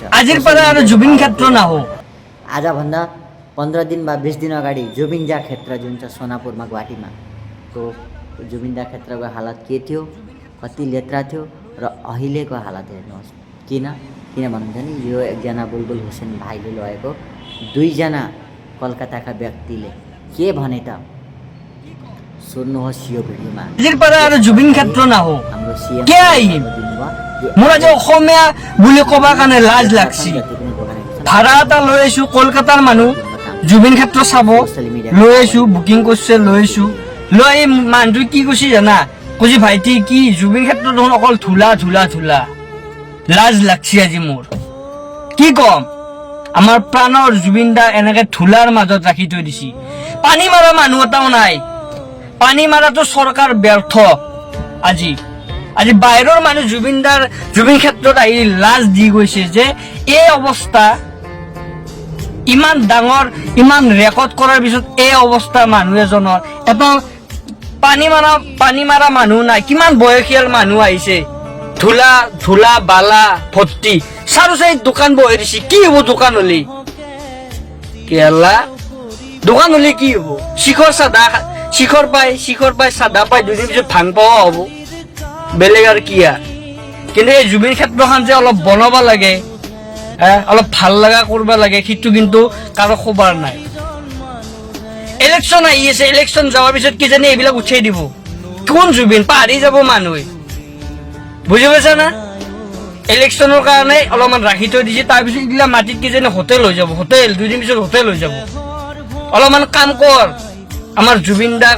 আজিर পৰা আৰু জুবিন ক্ষেত্ৰ নাहो आजभन्दा 15 दिन वा 20 दिन अगाडि जुबिनजा क्षेत्र जुन छ सोनापुरमा गुवाहाटीमा को जुबिनजा क्षेत्रको हालत के थियो, कति लेत्रा थियो र अहिलेको हालत हेर्नुहोस्। किन भन्नुहुन्छ नि यो एकजना बुलबुल हुसेन भाइले लगेको दुईजना कलकत्ताका व्यक्तिले के भने त सुन्नुहोस् यो भिडियोमा। আজিৰ পৰা আৰু জুবিন ক্ষেত্ৰ নাहो हाम्रो सीएम के আহিম মোৰ আজি অসমীয়া বুলি ক'বা কাৰণে লাজ লাগছি। ভাড়া এটা লৈ আছো কলকাতাৰ মানুহ জুবিন ক্ষেত্ৰ চাব লৈ আছো বুকিং কৰিছে লৈ আছো লৈ মানুহটো কি কৈছে জানা কৈছে ভাইটি কি জুবিন ক্ষেত্ৰ দেখোন অকল ধূলা ধূলা ধূলা লাজ লাগছি আজি মোৰ কি কম আমাৰ প্ৰাণৰ জুবিন দা এনেকে ধূলাৰ মাজত ৰাখি থৈ দিছি পানী মাৰা মানুহ এটাও নাই পানী মাৰাটো চৰকাৰ ব্যৰ্থ আজি আজি বাহিৰৰ মানুহ জুবিন ক্ষেত্ৰত আহি লাজ দি গৈছে যে এই অৱস্থা ইমান ডাঙৰ ইমান ৰেকৰ্ড কৰাৰ পিছত এই অৱস্থা মানুহ এজনৰ এটা পানী মাৰা মানুহ নাই কিমান বয়সীয়াল মানুহ আহিছে ধূলা ধূলা বালা ভৰ্তি চাৰু চাই দোকান বহি দিছে কি হ'ব দোকান হলি কেলা দোকান হলি কি হ'ব শিখৰ পাই চাদা পাই দুদিন পিছত ভাং পোৱা হ'ব বেলেগ আৰু কি কিন্তু এই জুবিন ক্ষেত্ৰখন যে অলপ বনাব লাগে অলপ ভাল লগা কৰিব লাগে সেইটো কিন্তু কাৰো খবৰ নাই ইলেকশ্যন আহি আছে ইলেকশ্যন যোৱাৰ পিছত কিজানি এইবিলাক উঠাই দিব কোন জুবিন পাহৰি যাব মানুহে বুজি পাইছা না ইলেকশ্যনৰ কাৰণে অলপমান ৰাখি থৈ দিছে তাৰপিছত এইবিলাক মাটিত কিজানি হোটেল হৈ যাব হোটেল দুদিন পিছত হোটেল হৈ যাব অলপমান কাম কৰ আমাৰ জুবিন দাক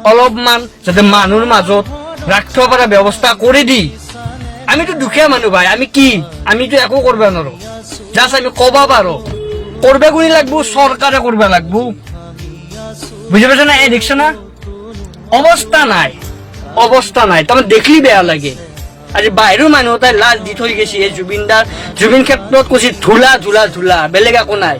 অলপমান যাতে মানুহৰ মাজত ৰাখিব পৰা ব্যৱস্থা কৰি দি আমিতো দুখীয়া মানুহ ভাই আমিতো একো কৰিব নোৱাৰো জাষ্ট আমি ক'ব পাৰো কৰবে কোনে লাগব চৰকাৰে কৰিব লাগব বুজি পাইছা না এই দেখছ না অৱস্থা নাই তাৰমানে দেখলি বেয়া লাগে আজি বাহিৰৰ মানুহ তাই লাজ দি থৈ গৈছে এই জুবিন ক্ষেত্ৰত কৈছে ধূলা ধূলা ধূলা বেলেগ একো নাই